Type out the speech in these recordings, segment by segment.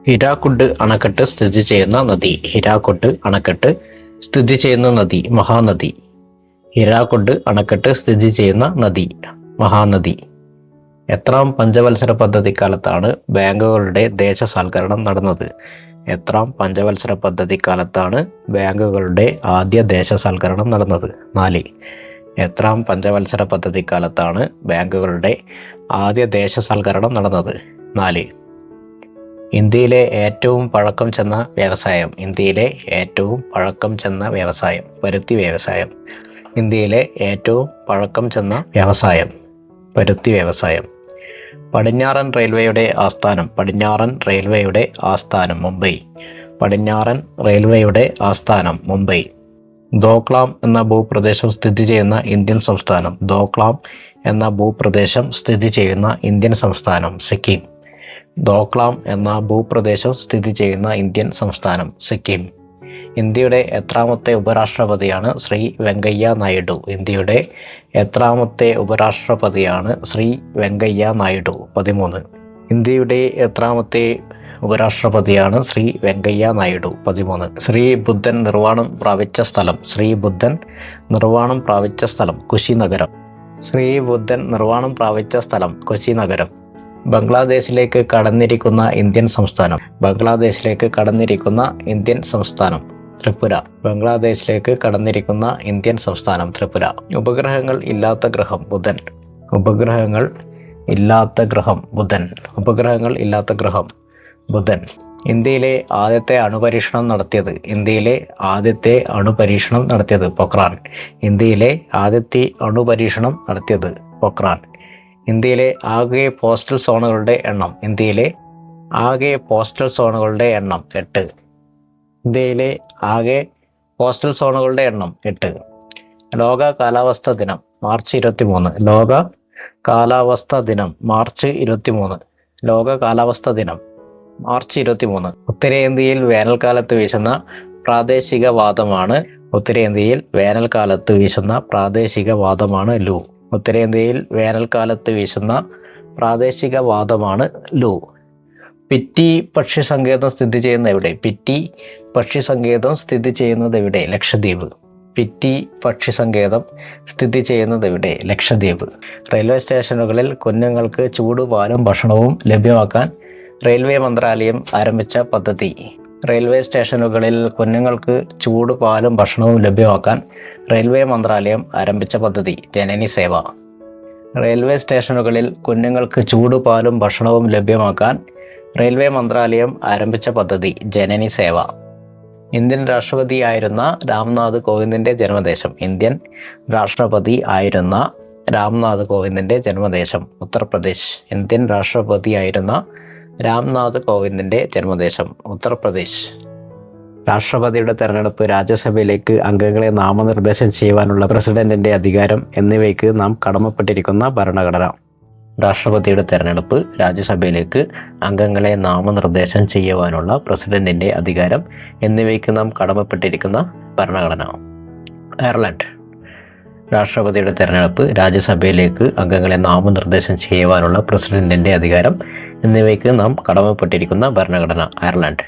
ഹിരാക്കുഡ് അണക്കെട്ട് സ്ഥിതി ചെയ്യുന്ന നദി. ഹിരാക്കുഡ് അണക്കെട്ട് സ്ഥിതി ചെയ്യുന്ന നദി മഹാനദി. ഹിരാക്കുഡ് അണക്കെട്ട് സ്ഥിതി ചെയ്യുന്ന നദി മഹാനദി. എത്രാം പഞ്ചവത്സര പദ്ധതിക്കാലത്താണ് ബാങ്കുകളുടെ ദേശസാൽക്കരണം നടന്നത്? എത്രാം പഞ്ചവത്സര പദ്ധതിക്കാലത്താണ് ബാങ്കുകളുടെ ആദ്യ ദേശസാൽക്കരണം നടന്നത്? 4. എത്രാം പഞ്ചവത്സര പദ്ധതിക്കാലത്താണ് ബാങ്കുകളുടെ ആദ്യ ദേശസാൽക്കരണം നടന്നത്? 4. ഇന്ത്യയിലെ ഏറ്റവും പഴക്കം ചെന്ന വ്യവസായം. ഇന്ത്യയിലെ ഏറ്റവും പഴക്കം ചെന്ന വ്യവസായം പരുത്തി വ്യവസായം. ഇന്ത്യയിലെ ഏറ്റവും പഴക്കം ചെന്ന വ്യവസായം പരുത്തി വ്യവസായം. പടിഞ്ഞാറൻ റെയിൽവേയുടെ ആസ്ഥാനം. പടിഞ്ഞാറൻ റെയിൽവേയുടെ ആസ്ഥാനം മുംബൈ. പടിഞ്ഞാറൻ റെയിൽവേയുടെ ആസ്ഥാനം മുംബൈ. ദോക്ലാം എന്ന ഭൂപ്രദേശം സ്ഥിതി ചെയ്യുന്ന ഇന്ത്യൻ സംസ്ഥാനം. ദോക്ലാം എന്ന ഭൂപ്രദേശം സ്ഥിതി ചെയ്യുന്ന ഇന്ത്യൻ സംസ്ഥാനം സിക്കിം. ദോക്ലാം എന്ന ഭൂപ്രദേശം സ്ഥിതി ചെയ്യുന്ന ഇന്ത്യൻ സംസ്ഥാനം സിക്കിം. ഇന്ത്യയുടെ എത്രാമത്തെ ഉപരാഷ്ട്രപതിയാണ് ശ്രീ വെങ്കയ്യ നായിഡു? ഇന്ത്യയുടെ എത്രാമത്തെ ഉപരാഷ്ട്രപതിയാണ് ശ്രീ വെങ്കയ്യ നായിഡു? 13. ഇന്ത്യയുടെ എത്രാമത്തെ ഉപരാഷ്ട്രപതിയാണ് ശ്രീ വെങ്കയ്യ നായിഡു? 13. ശ്രീ ബുദ്ധൻ നിർവ്വാണം പ്രാപിച്ച സ്ഥലം. ശ്രീ ബുദ്ധൻ നിർവ്വാണം പ്രാപിച്ച സ്ഥലം കുശിനഗരം. ശ്രീ ബുദ്ധൻ നിർവ്വാണം പ്രാപിച്ച സ്ഥലം കുശിനഗരം. ബംഗ്ലാദേശിലേക്ക് കടന്നിരിക്കുന്ന ഇന്ത്യൻ സംസ്ഥാനം. ബംഗ്ലാദേശിലേക്ക് കടന്നിരിക്കുന്ന ഇന്ത്യൻ സംസ്ഥാനം ത്രിപുര. ബംഗ്ലാദേശിലേക്ക് കടന്നിരിക്കുന്ന ഇന്ത്യൻ സംസ്ഥാനം ത്രിപുര. ഉപഗ്രഹങ്ങൾ ഇല്ലാത്ത ഗ്രഹം ബുധൻ. ഉപഗ്രഹങ്ങൾ ഇല്ലാത്ത ഗ്രഹം ബുധൻ. ഉപഗ്രഹങ്ങൾ ഇല്ലാത്ത ഗ്രഹം ബുധൻ. ഇന്ത്യയിലെ ആദ്യത്തെ അണുപരീക്ഷണം നടത്തിയത്. ഇന്ത്യയിലെ ആദ്യത്തെ അണുപരീക്ഷണം നടത്തിയത് പൊക്രാൻ. ഇന്ത്യയിലെ ആദ്യത്തെ അണുപരീക്ഷണം നടത്തിയത് പൊക്രാൻ. ഇന്ത്യയിലെ ആകെ പോസ്റ്റൽ സോണുകളുടെ എണ്ണം. ഇന്ത്യയിലെ ആകെ പോസ്റ്റൽ സോണുകളുടെ എണ്ണം 8. ഇന്ത്യയിലെ ആകെ പോസ്റ്റൽ സോണുകളുടെ എണ്ണം 8. ലോക കാലാവസ്ഥാ ദിനം മാർച്ച് 23. ലോക കാലാവസ്ഥാ ദിനം മാർച്ച് 23. ലോക കാലാവസ്ഥാ ദിനം മാർച്ച് 23. ഉത്തരേന്ത്യയിൽ വേനൽക്കാലത്ത് വീശുന്ന പ്രാദേശിക വാദമാണ്. ഉത്തരേന്ത്യയിൽ വേനൽക്കാലത്ത് വീശുന്ന പ്രാദേശിക വാദമാണ് ലൂ. ഉത്തരേന്ത്യയിൽ വേനൽക്കാലത്ത് വീശുന്ന പ്രാദേശിക വാദമാണ് ലൂ. പിറ്റി പക്ഷി സങ്കേതം സ്ഥിതി ചെയ്യുന്ന എവിടെ? പിറ്റി പക്ഷി സങ്കേതം സ്ഥിതി ചെയ്യുന്നത് എവിടെ? ലക്ഷദ്വീപ്. പിറ്റി പക്ഷി സങ്കേതം സ്ഥിതി ചെയ്യുന്നത് എവിടെ? ലക്ഷദ്വീപ്. റെയിൽവേ സ്റ്റേഷനുകളിൽ കുഞ്ഞുങ്ങൾക്ക് ചൂട് പാലും ഭക്ഷണവും ലഭ്യമാക്കാൻ റെയിൽവേ മന്ത്രാലയം ആരംഭിച്ച പദ്ധതി. റെയിൽവേ സ്റ്റേഷനുകളിൽ കുഞ്ഞുങ്ങൾക്ക് ചൂട് പാലും ഭക്ഷണവും ലഭ്യമാക്കാൻ റെയിൽവേ മന്ത്രാലയം ആരംഭിച്ച പദ്ധതി ജനനി സേവ. റെയിൽവേ സ്റ്റേഷനുകളിൽ കുഞ്ഞുങ്ങൾക്ക് ചൂട് പാലും ഭക്ഷണവും ലഭ്യമാക്കാൻ റെയിൽവേ മന്ത്രാലയം ആരംഭിച്ച പദ്ധതി ജനനി സേവ. ഇന്ത്യൻ രാഷ്ട്രപതി ആയിരുന്ന രാംനാഥ് കോവിന്ദിന്റെ ജന്മദേശം. ഇന്ത്യൻ രാഷ്ട്രപതി ആയിരുന്ന രാംനാഥ് കോവിന്ദിന്റെ ജന്മദേശം ഉത്തർപ്രദേശ്. ഇന്ത്യൻ രാഷ്ട്രപതി ആയിരുന്ന രാംനാഥ് കോവിന്ദിന്റെ ജന്മദേശം ഉത്തർപ്രദേശ്. രാഷ്ട്രപതിയുടെ തെരഞ്ഞെടുപ്പ്, രാജ്യസഭയിലേക്ക് അംഗങ്ങളെ നാമനിർദ്ദേശം ചെയ്യുവാനുള്ള പ്രസിഡന്റിന്റെ അധികാരം എന്നിവയ്ക്ക് നാം കടമപ്പെട്ടിരിക്കുന്ന ഭരണഘടന. രാഷ്ട്രപതിയുടെ തെരഞ്ഞെടുപ്പ്, രാജ്യസഭയിലേക്ക് അംഗങ്ങളെ നാമനിർദ്ദേശം ചെയ്യുവാനുള്ള പ്രസിഡന്റിന്റെ അധികാരം എന്നിവയ്ക്ക് നാം കടമപ്പെട്ടിരിക്കുന്ന ഭരണഘടന. അയർലൻഡ്. രാഷ്ട്രപതിയുടെ തെരഞ്ഞെടുപ്പ്, രാജ്യസഭയിലേക്ക് അംഗങ്ങളെ നാമനിർദ്ദേശം ചെയ്യുവാനുള്ള പ്രസിഡന്റിന്റെ അധികാരം എന്നിവയ്ക്ക് നാം കടമപ്പെട്ടിരിക്കുന്ന ഭരണഘടന. അയർലൻഡ്.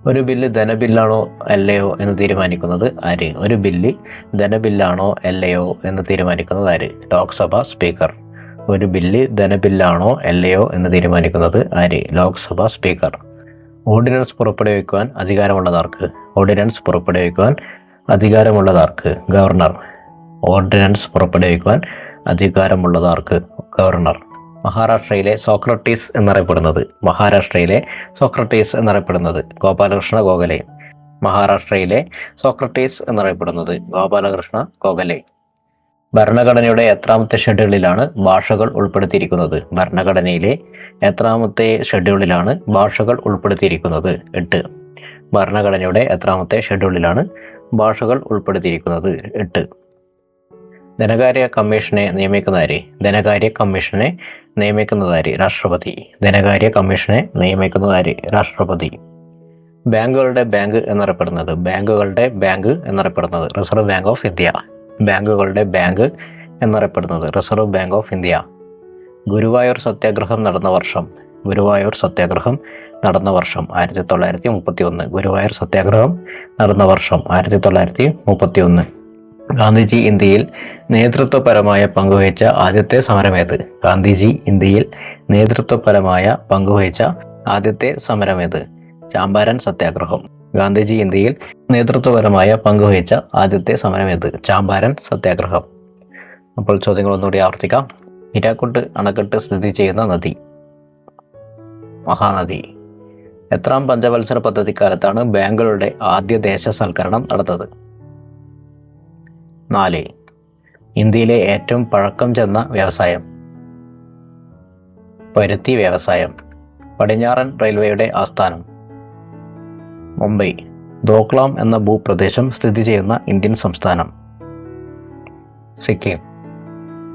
ഒരു ബില്ല് ധനബില്ലാണോ അല്ലയോ എന്ന് തീരുമാനിക്കുന്നത് ആര്? ഒരു ബില്ല് ധനബില്ലാണോ അല്ലയോ എന്ന് തീരുമാനിക്കുന്നത് ആര്? ലോക്സഭ സ്പീക്കർ. ഒരു ബില്ല് ധനബില്ലാണോ അല്ലയോ എന്ന് തീരുമാനിക്കുന്നത് ആര്? ലോക്സഭ സ്പീക്കർ. ഓർഡിനൻസ് പുറപ്പെടുവിക്കുവാൻ അധികാരമുള്ളതാർക്ക്? ഓർഡിനൻസ് പുറപ്പെടുവിക്കുവാൻ അധികാരമുള്ളതാർക്ക്? ഗവർണർ. ഓർഡിനൻസ് പുറപ്പെടുവിക്കുവാൻ അധികാരമുള്ളതാർക്ക്? ഗവർണർ. മഹാരാഷ്ട്രയിലെ സോക്രട്ടീസ് എന്നറിയപ്പെടുന്നത്. മഹാരാഷ്ട്രയിലെ സോക്രട്ടീസ് എന്നറിയപ്പെടുന്നത് ഗോപാലകൃഷ്ണ ഗോഖലെ. മഹാരാഷ്ട്രയിലെ സോക്രട്ടീസ് എന്നറിയപ്പെടുന്നത് ഗോപാലകൃഷ്ണ ഗോഖലെ. ഭരണഘടനയുടെ എത്രാമത്തെ ഷെഡ്യൂളിലാണ് ഭാഷകൾ ഉൾപ്പെടുത്തിയിരിക്കുന്നത്? ഭരണഘടനയിലെ എത്രാമത്തെ ഷെഡ്യൂളിലാണ് ഭാഷകൾ ഉൾപ്പെടുത്തിയിരിക്കുന്നത്? 8. ഭരണഘടനയുടെ എത്രാമത്തെ ഷെഡ്യൂളിലാണ് ഭാഷകൾ ഉൾപ്പെടുത്തിയിരിക്കുന്നത്? 8. ധനകാര്യ കമ്മീഷനെ നിയമിക്കുന്നതാര്? ധനകാര്യ കമ്മീഷനെ നിയമിക്കുന്നതാര്? രാഷ്ട്രപതി. ധനകാര്യ കമ്മീഷനെ നിയമിക്കുന്നതാര്? രാഷ്ട്രപതി. ബാങ്കുകളുടെ ബാങ്ക് എന്നറിയപ്പെടുന്നത്. ബാങ്കുകളുടെ ബാങ്ക് എന്നറിയപ്പെടുന്നത് റിസർവ് ബാങ്ക് ഓഫ് ഇന്ത്യ. ബാങ്കുകളുടെ ബാങ്ക് എന്നറിയപ്പെടുന്നത് reserve bank of India. Guruvayur സത്യാഗ്രഹം നടന്ന വർഷം. ഗുരുവായൂർ സത്യാഗ്രഹം നടന്ന വർഷം 1931. ഗുരുവായൂർ സത്യാഗ്രഹം നടന്ന വർഷം 1931. ഗാന്ധിജി ഇന്ത്യയിൽ നേതൃത്വപരമായ പങ്കുവഹിച്ച ആദ്യത്തെ സമരമേത്? ഗാന്ധിജി ഇന്ത്യയിൽ നേതൃത്വപരമായ പങ്കുവഹിച്ച ആദ്യത്തെ സമരമേത്? ചാമ്പാരൻ സത്യാഗ്രഹം. ഗാന്ധിജി ഇന്ത്യയിൽ നേതൃത്വപരമായ പങ്കുവഹിച്ച ആദ്യത്തെ സമരമേത്? ചാമ്പാരൻ സത്യാഗ്രഹം. അപ്പോൾ ചോദ്യങ്ങൾ ഒന്നുകൂടി ആവർത്തിക്കാം. ഹിരാക്കുണ്ട് അണക്കെട്ട് സ്ഥിതി ചെയ്യുന്ന നദി? മഹാനദി. എത്രാം പഞ്ചവത്സര പദ്ധതിക്കാലത്താണ് ബാങ്കുകളുടെ ആദ്യ ദേശസൽക്കരണം നടന്നത്? 4. ഇന്ത്യയിലെ ഏറ്റവും പഴക്കം ചെന്ന വ്യവസായം? പരുത്തി വ്യവസായം. പടിഞ്ഞാറൻ റെയിൽവേയുടെ ആസ്ഥാനം? മുംബൈ. ദോക്ലാം എന്ന ഭൂപ്രദേശം സ്ഥിതി ചെയ്യുന്ന ഇന്ത്യൻ സംസ്ഥാനം? സിക്കിം.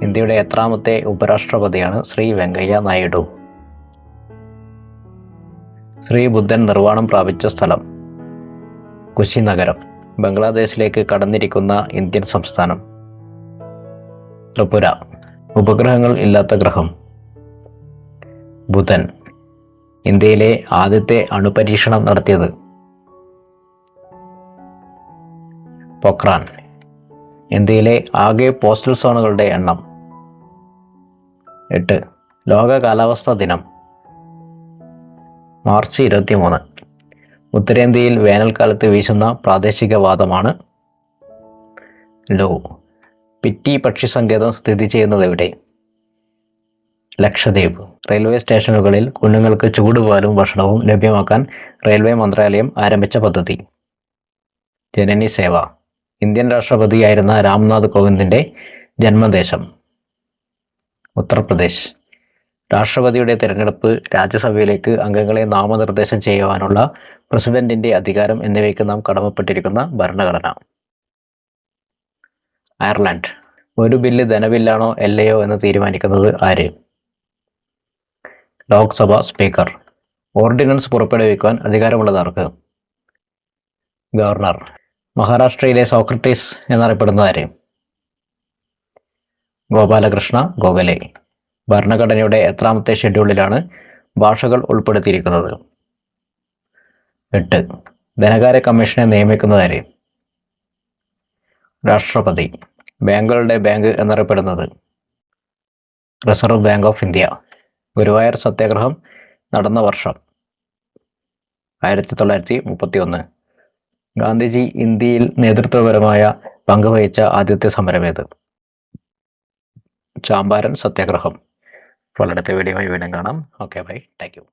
ഇന്ത്യയുടെ എത്രാമത്തെ ഉപരാഷ്ട്രപതിയാണ് ശ്രീ വെങ്കയ്യ നായിഡു? ശ്രീ ബുദ്ധൻ നിർവ്വാണം പ്രാപിച്ച സ്ഥലം? കുശിനഗരം. ബംഗ്ലാദേശിലേക്ക് കടന്നിരിക്കുന്ന ഇന്ത്യൻ സംസ്ഥാനം? ത്രിപുര. ഉപഗ്രഹങ്ങൾ ഇല്ലാത്ത ഗ്രഹം? ബുധൻ. ഇന്ത്യയിലെ ആദ്യത്തെ അണുപരീക്ഷണം നടത്തിയത്? പൊക്രാൻ. ഇന്ത്യയിലെ ആകെ പോസ്റ്റൽ സോണുകളുടെ എണ്ണം? 8. ലോക കാലാവസ്ഥാ ദിനം? മാർച്ച് 23. ഉത്തരേന്ത്യയിൽ വേനൽക്കാലത്ത് വീശുന്ന പ്രാദേശിക വാദമാണ് ലോ. പിറ്റി പക്ഷി സങ്കേതം സ്ഥിതി ചെയ്യുന്നത് എവിടെ? ലക്ഷദ്വീപ്. റെയിൽവേ സ്റ്റേഷനുകളിൽ കുഞ്ഞുങ്ങൾക്ക് ചൂടുപാലും ഭക്ഷണവും ലഭ്യമാക്കാൻ റെയിൽവേ മന്ത്രാലയം ആരംഭിച്ച പദ്ധതി? ജനനി സേവ. ഇന്ത്യൻ രാഷ്ട്രപതിയായിരുന്ന രാംനാഥ് കോവിന്ദിന്റെ ജന്മദേശം? ഉത്തർപ്രദേശ്. രാഷ്ട്രപതിയുടെ തിരഞ്ഞെടുപ്പ്, രാജ്യസഭയിലേക്ക് അംഗങ്ങളെ നാമനിർദ്ദേശം ചെയ്യുവാനുള്ള പ്രസിഡന്റിന്റെ അധികാരം എന്നിവയ്ക്ക് നാം കടമപ്പെട്ടിരിക്കുന്ന ഭരണഘടന? അയർലൻഡ്. ഒരു ബില്ല് ധനബില്ലാണോ അല്ലയോ എന്ന് തീരുമാനിക്കുന്നത് ആര്? ലോക്സഭ സ്പീക്കർ. ഓർഡിനൻസ് പുറപ്പെടുവിക്കുവാൻ അധികാരമുള്ളത് ആർക്ക്? ഗവർണർ. മഹാരാഷ്ട്രയിലെ സോക്രട്ടീസ് എന്നറിയപ്പെടുന്നത് ആര്? ഗോപാലകൃഷ്ണ ഗോഖലെ. ഭരണഘടനയുടെ എത്രാമത്തെ ഷെഡ്യൂളിലാണ് ഭാഷകൾ ഉൾപ്പെടുത്തിയിരിക്കുന്നത്? 8. ധനകാര്യ കമ്മീഷനെ നിയമിക്കുന്നത് ആര്? രാഷ്ട്രപതി. ബാങ്കുകളുടെ ബാങ്ക് എന്നറിയപ്പെടുന്നത്? Reserve bank of India. Guruvayur സത്യാഗ്രഹം നടന്ന വർഷം? 1931. ഗാന്ധിജി ഇന്ത്യയിൽ നേതൃത്വപരമായ പങ്കുവഹിച്ച ആദ്യത്തെ സമരമേത്? ചാമ്പാരൻ സത്യാഗ്രഹം. അപ്പോൾ അടുത്ത വീഡിയോയുമായി വീണ്ടും കാണാം. Okay bye. Thank you.